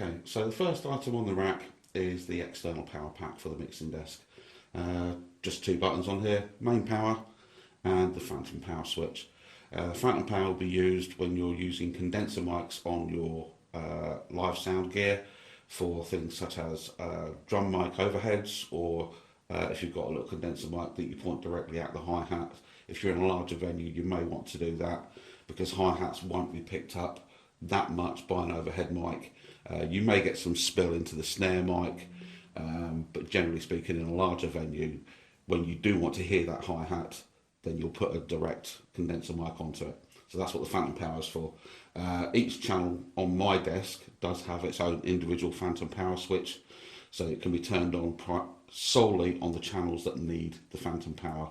Okay, so the first item on the rack is the external power pack for the mixing desk. Just two buttons on here, main power and the phantom power switch. Phantom power will be used when you're using condenser mics on your live sound gear for things such as drum mic overheads, or if you've got a little condenser mic that you point directly at the hi-hat. If you're in a larger venue, you may want to do that because hi-hats won't be picked up that much by an overhead mic. You may get some spill into the snare mic, but generally speaking, in a larger venue, when you do want to hear that hi-hat, then you'll put a direct condenser mic onto it. So that's what the phantom power is for. Each channel on my desk does have its own individual phantom power switch, so it can be turned on solely on the channels that need the phantom power.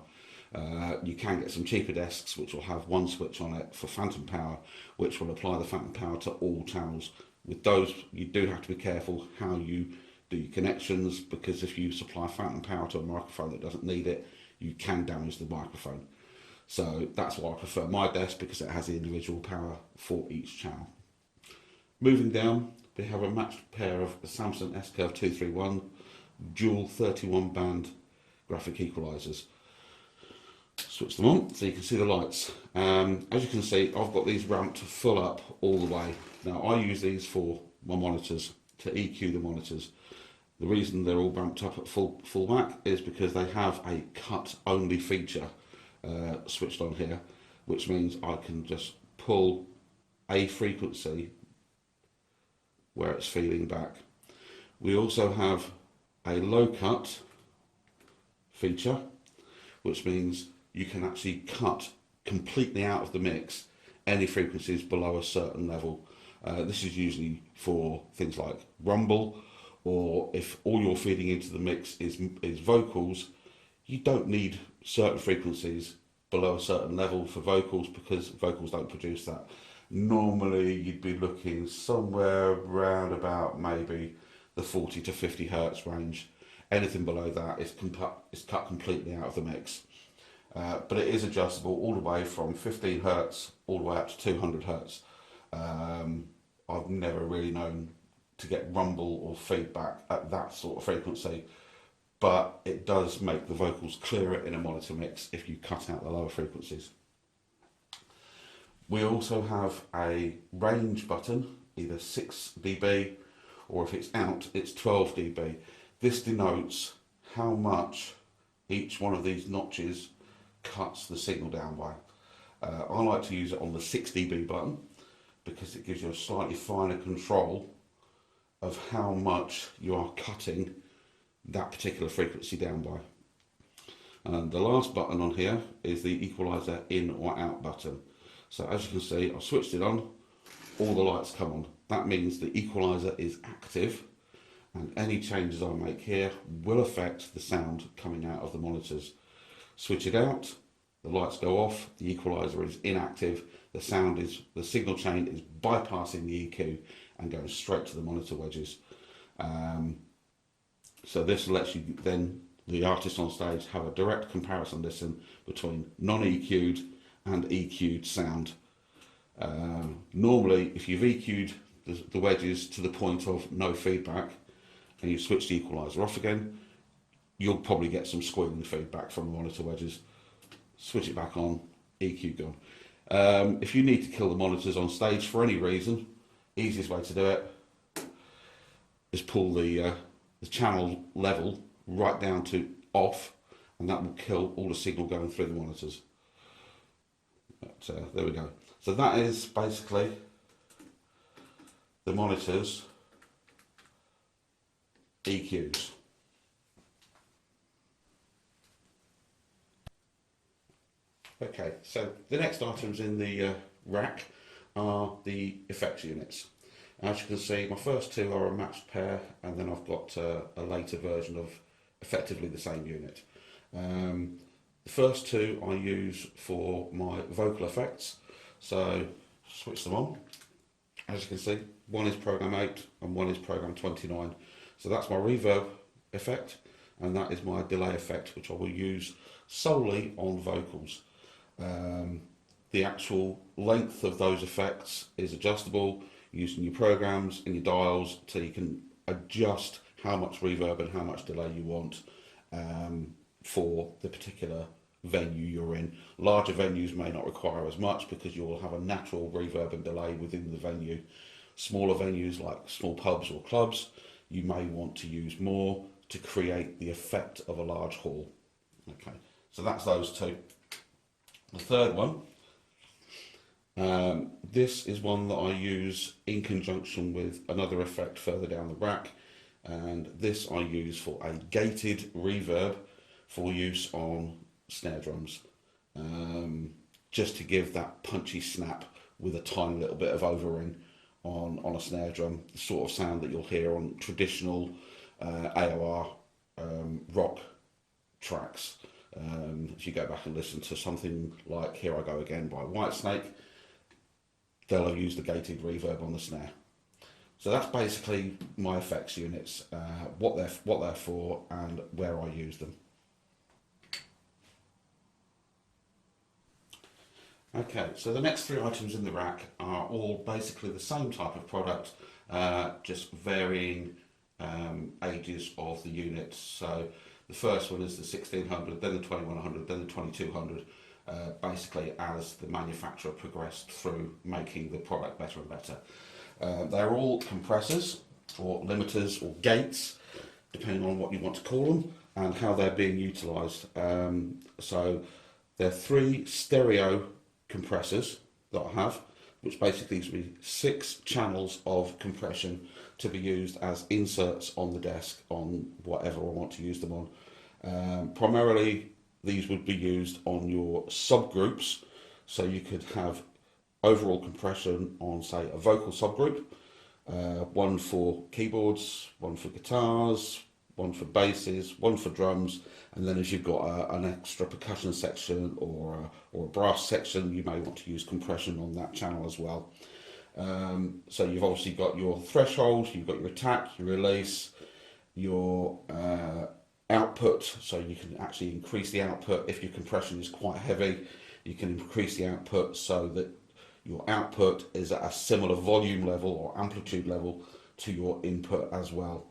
You can get some cheaper desks which will have one switch on it for phantom power, which will apply the phantom power to all channels. With those, you do have to be careful how you do your connections, because if you supply phantom power to a microphone that doesn't need it, you can damage the microphone. So that's why I prefer my desk, because it has the individual power for each channel. Moving down, we have a matched pair of the Samsung S-Curve 231 dual 31 band graphic equalizers. Switch them on so you can see the lights. As you can see, I've got these ramped full up all the way. Now I use these for my monitors, to EQ the monitors. The reason they're all ramped up at full whack is because they have a cut only feature switched on here, which means I can just pull a frequency where it's feeding back. We also have a low cut feature, which means you can actually cut completely out of the mix any frequencies below a certain level. This is usually for things like rumble, or if all you're feeding into the mix is vocals, you don't need certain frequencies below a certain level for vocals, because vocals don't produce that. Normally you'd be looking somewhere around about maybe the 40 to 50 hertz range. Anything below that is cut completely out of the mix. But it is adjustable all the way from 15 hertz all the way up to 200 hertz. I've never really known to get rumble or feedback at that sort of frequency, but it does make the vocals clearer in a monitor mix if you cut out the lower frequencies. We also have a range button, either 6 dB, or if it's out, it's 12 dB. This denotes how much each one of these notches cuts the signal down by. I like to use it on the 6 dB button because it gives you a slightly finer control of how much you are cutting that particular frequency down by. And the last button on here is the equalizer in or out button. So as you can see, I've switched it on, all the lights come on. That means the equalizer is active, and any changes I make here will affect the sound coming out of the monitors. Switch it out, the lights go off, the equalizer is inactive, the signal chain is bypassing the EQ and going straight to the monitor wedges. So this lets you then, the artist on stage, have a direct comparison listen between non-EQ'd and EQ'd sound. Normally, if you've EQ'd the wedges to the point of no feedback and you switch the equalizer off again, you'll probably get some squealing feedback from the monitor wedges. Switch it back on, EQ gone. If you need to kill the monitors on stage for any reason, easiest way to do it is pull the channel level right down to off, and that will kill all the signal going through the monitors. But, there we go. So that is basically the monitors EQs. Okay, so the next items in the rack are the effects units. As you can see, my first two are a matched pair, and then I've got a later version of effectively the same unit. The first two I use for my vocal effects, so switch them on. As you can see, one is program 8 and one is program 29. So that's my reverb effect, and that is my delay effect, which I will use solely on vocals. The actual length of those effects is adjustable. using your programs and your dials so you can adjust how much reverb and how much delay you want for the particular venue you're in. Larger venues may not require as much because you'll have a natural reverb and delay within the venue. Smaller venues like small pubs or clubs, you may want to use more to create the effect of a large hall. Okay, so that's those two. The third one, this is one that I use in conjunction with another effect further down the rack, and this I use for a gated reverb for use on snare drums, just to give that punchy snap with a tiny little bit of overring on a snare drum, the sort of sound that you'll hear on traditional AOR rock tracks. If you go back and listen to something like Here I Go Again by Whitesnake, they'll have used the gated reverb on the snare. So that's basically my effects units, what they're for and where I use them. Okay, so the next three items in the rack are all basically the same type of product, just varying ages of the units. So the first one is the 1600, then the 2100, then the 2200, basically as the manufacturer progressed through making the product better and better. They're all compressors or limiters or gates, depending on what you want to call them and how they're being utilised. So they're 3 stereo compressors that I have, which basically gives me 6 channels of compression to be used as inserts on the desk on whatever I want to use them on. Primarily these would be used on your subgroups, so you could have overall compression on, say, a vocal subgroup, one for keyboards, one for guitars, one for basses, one for drums, and then if you've got an extra percussion section or a brass section, you may want to use compression on that channel as well. So you've obviously got your threshold, you've got your attack, your release, your output, so you can actually increase the output. If your compression is quite heavy, you can increase the output so that your output is at a similar volume level or amplitude level to your input as well.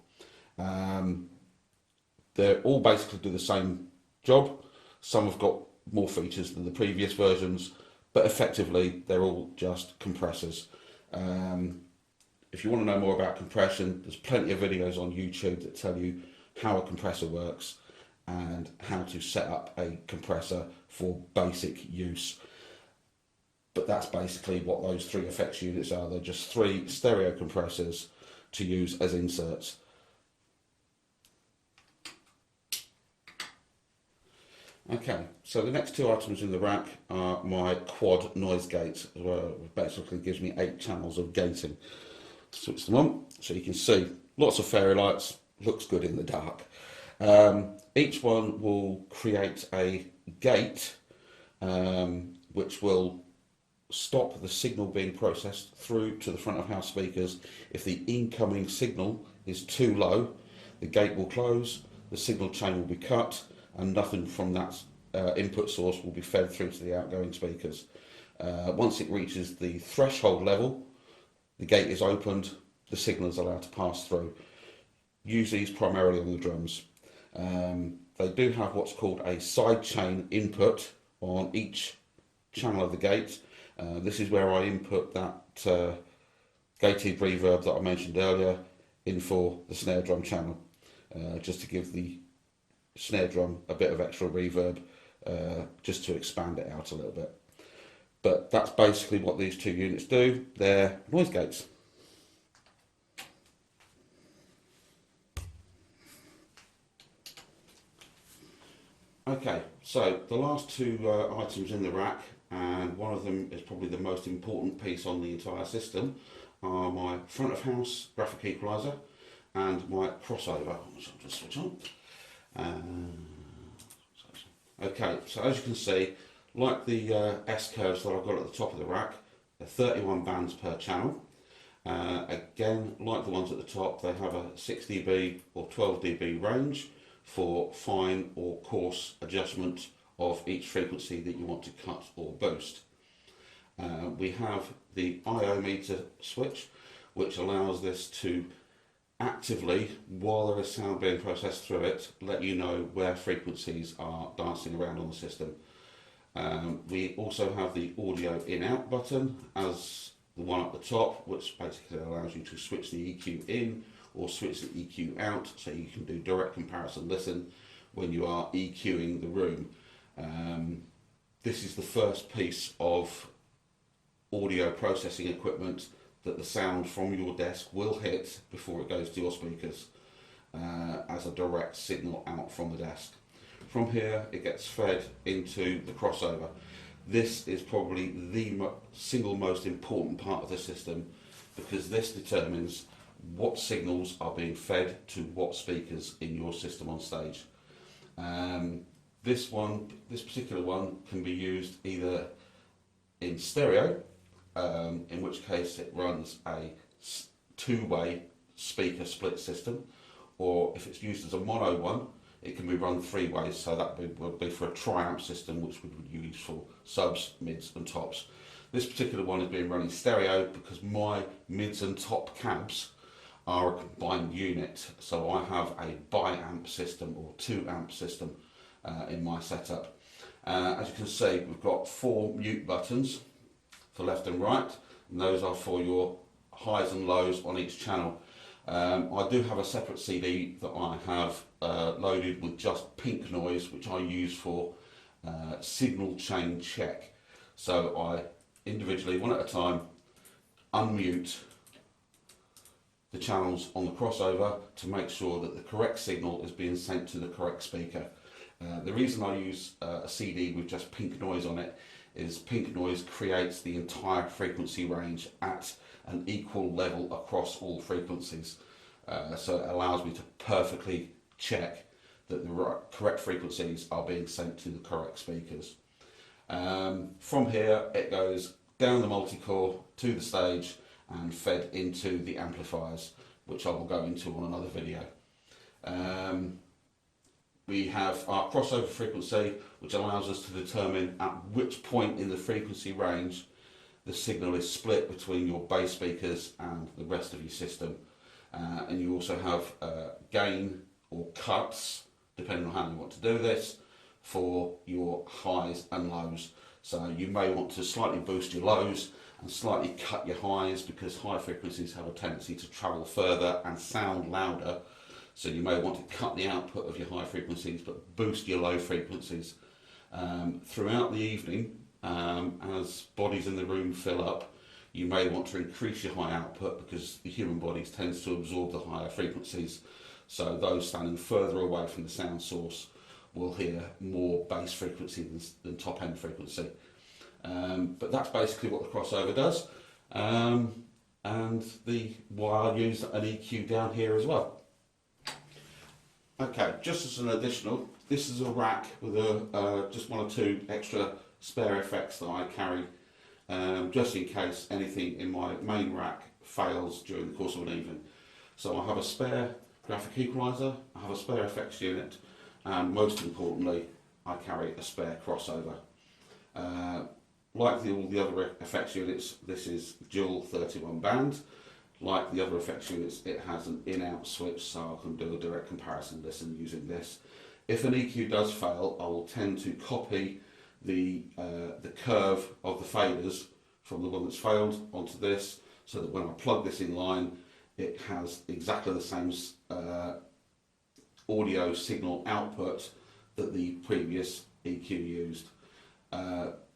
They all basically do the same job. Some have got more features than the previous versions, but effectively they're all just compressors. If you want to know more about compression, there's plenty of videos on YouTube that tell you how a compressor works and how to set up a compressor for basic use. But that's basically what those 3 effects units are. They're just 3 stereo compressors to use as inserts. Okay, so the next 2 items in the rack are my quad noise gates, which basically gives me 8 channels of gating. Switch them on so you can see lots of fairy lights, looks good in the dark. Each one will create a gate which will stop the signal being processed through to the front of house speakers. If the incoming signal is too low, the gate will close, the signal chain will be cut, and nothing from that input source will be fed through to the outgoing speakers. Once it reaches the threshold level, the gate is opened, the signal is allowed to pass through. Use these primarily on the drums. They do have what's called a side chain input on each channel of the gate. This is where I input that gated reverb that I mentioned earlier in for the snare drum channel, just to give the snare drum a bit of extra reverb, just to expand it out a little bit. But that's basically what these 2 units do. They're noise gates. Okay, so the last 2 items in the rack, and one of them is probably the most important piece on the entire system, are my front of house graphic equalizer and my crossover, which I'll just switch on. Okay, so as you can see, like the S curves that I've got at the top of the rack, they're 31 bands per channel. Again, like the ones at the top, they have a 6 dB or 12 dB range for fine or coarse adjustment of each frequency that you want to cut or boost. We have the IO meter switch, which allows this to actively, while there is sound being processed through it, let you know where frequencies are dancing around on the system. We also have the audio in-out button as the one at the top, which basically allows you to switch the EQ in or switch the EQ out, so you can do direct comparison listen when you are EQing the room. This is the first piece of audio processing equipment that the sound from your desk will hit before it goes to your speakers as a direct signal out from the desk. From here it gets fed into the crossover. This is probably the single most important part of the system, because this determines what signals are being fed to what speakers in your system on stage. This particular one can be used either in stereo, in which case it runs a two-way speaker split system, or if it's used as a mono one, it can be run three ways, so that would be for a tri-amp system, which we would use for subs, mids and tops. This particular one is being run in stereo because my mids and top cabs are a combined unit, so I have a bi-amp system or 2-amp system in my setup. As you can see, we've got 4 mute buttons for left and right, and those are for your highs and lows on each channel. I do have a separate CD that I have loaded with just pink noise, which I use for signal chain check. So I individually, one at a time, unmute the channels on the crossover to make sure that the correct signal is being sent to the correct speaker. The reason I use a CD with just pink noise on it is pink noise creates the entire frequency range at an equal level across all frequencies. So it allows me to perfectly check that the correct frequencies are being sent to the correct speakers. From here it goes down the multi-core to the stage and fed into the amplifiers, which I will go into on another video. We have our crossover frequency, which allows us to determine at which point in the frequency range the signal is split between your bass speakers and the rest of your system. And you also have gain or cuts, depending on how you want to do this, for your highs and lows. So you may want to slightly boost your lows and slightly cut your highs, because high frequencies have a tendency to travel further and sound louder. So you may want to cut the output of your high frequencies but boost your low frequencies. Throughout the evening, as bodies in the room fill up, you may want to increase your high output, because the human body tends to absorb the higher frequencies. So those standing further away from the sound source will hear more bass frequency than top end frequency. But that's basically what the crossover does. And why I use an EQ down here as well. Okay, just as an additional, this is a rack with just 1 or 2 extra spare effects that I carry, just in case anything in my main rack fails during the course of an evening. So I have a spare graphic equalizer, I have a spare effects unit, and most importantly, I carry a spare crossover. Like all the other effects units, this is dual 31 band. Like the other effects units, it has an in-out switch, so I can do a direct comparison listen using this. If an EQ does fail, I will tend to copy the curve of the faders from the one that's failed onto this, so that when I plug this in line, it has exactly the same audio signal output that the previous EQ used.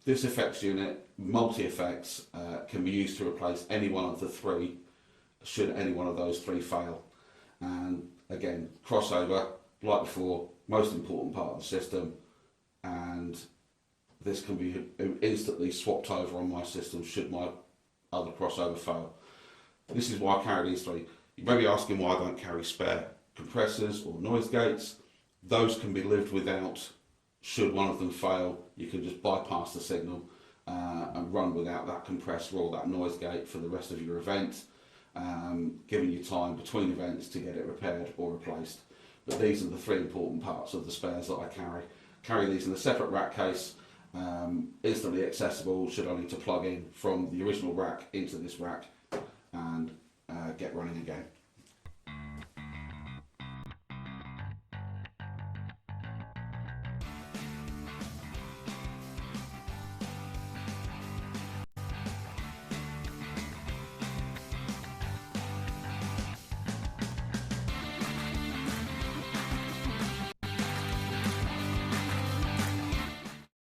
This effects unit, multi-effects, can be used to replace any one of the 3 should any one of those 3 fail. And again, crossover, like before, most important part of the system, and this can be instantly swapped over on my system should my other crossover fail. This is why I carry these 3. You may be asking why I don't carry spare compressors or noise gates. Those can be lived without. Should one of them fail, you can just bypass the signal and run without that compressor or that noise gate for the rest of your event, giving you time between events to get it repaired or replaced. But these are the 3 important parts of the spares that I carry. Carry these in a separate rack case, instantly accessible, should I need to plug in from the original rack into this rack and get running again.